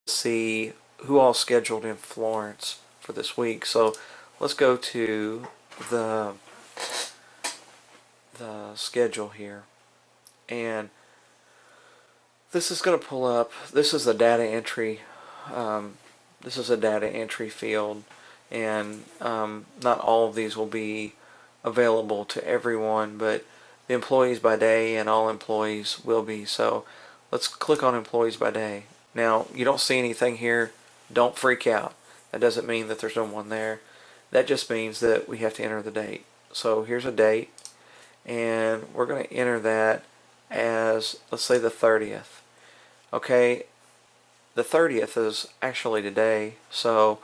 see who all scheduled in Florence for this week. So let's go to the the schedule here, and this is going to pull up. This is the data entry. Um, this is a data entry field, and not all of these will be available to everyone, but the employees by day and all employees will be. So let's click on employees by day. Now, you don't see anything here. Don't freak out. That doesn't mean that there's no one there. That just means that we have to enter the date. So here's a date, and we're going to enter that as, let's say, the 30th. Okay, the 30th is actually today, so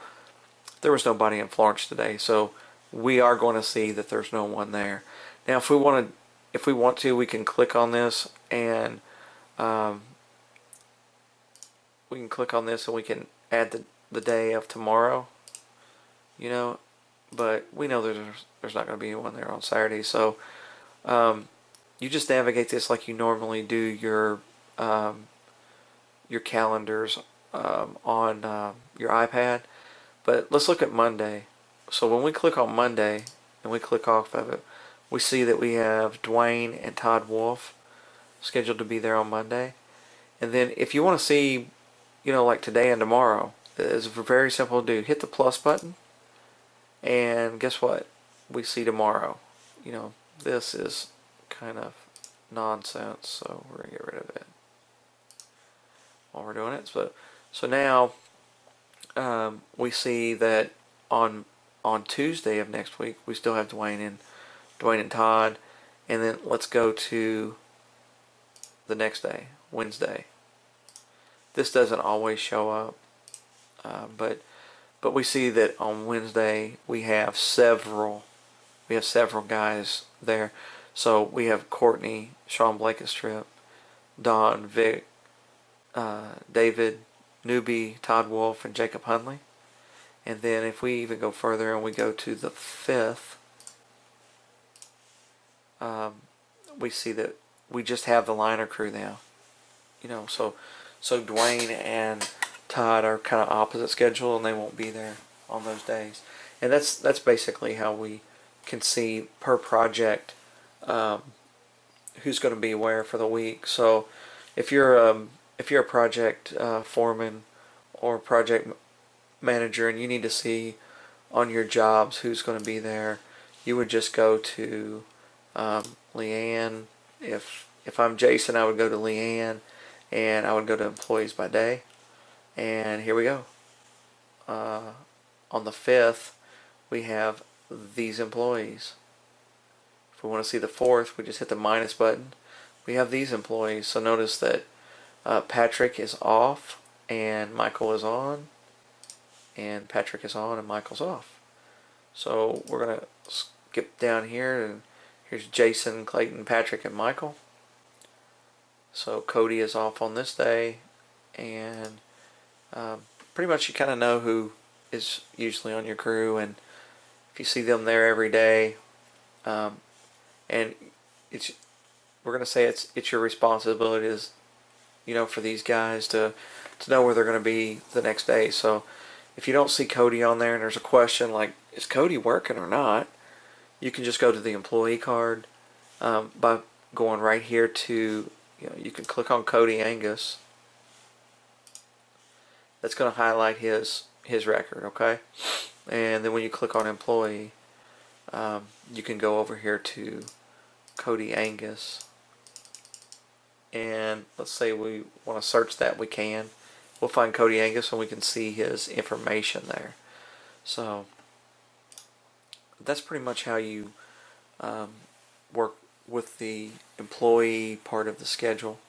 there was nobody in Florence today, so we are going to see that there's no one there. Now, if we want to, we can click on this, and we can click on this, and we can add the day of tomorrow. You know, but we know there's not going to be anyone there on Saturday, so you just navigate this like you normally do your calendars on your iPad. But let's look at Monday. So when we click on Monday and we click off of it, we see that we have Dwayne and Todd Wolf scheduled to be there on Monday. And then if you want to see, like today and tomorrow, it's very simple to do. Hit the plus button, and guess what? We see tomorrow. This is kind of nonsense, so we're going to get rid of it while we're doing it. So now we see that on Tuesday of next week we still have Dwayne and Todd, and then let's go to the next day, Wednesday. This doesn't always show up, but we see that on Wednesday we have several guys there. So we have Courtney, Sean Blakestrip, Don, Vic, David, Newbie, Todd Wolf, and Jacob Hunley. And then if we even go further and we go to the 5th, we see that we just have the liner crew now. So Dwayne and Todd are kind of opposite schedule, and they won't be there on those days. And that's basically how we can see per project who's going to be where for the week. So if you're a project foreman or project manager and you need to see on your jobs who's going to be there, you would just go to Leanne. If I'm Jason, I would go to Leanne, and I would go to employees by day. And here we go. On the 5th, we have these employees. If we want to see the 4th, we just hit the minus button. We have these employees. So notice that Patrick is off and Michael is on, and Patrick is on and Michael's off. So we're going to skip down here, and here's Jason, Clayton, Patrick, and Michael. So Cody is off on this day, and pretty much you kind of know who is usually on your crew, and if you see them there every day, and we're going to say it's your responsibility as for these guys to know where they're going to be the next day. So if you don't see Cody on there and there's a question like, is Cody working or not, you can just go to the employee card by going right here to, you can click on Cody Angus. That's going to highlight his record, okay? And then when you click on employee, you can go over here to Cody Angus, and let's say we want to search that, we can. We'll find Cody Angus and we can see his information there. So that's pretty much how you work with the employee part of the schedule.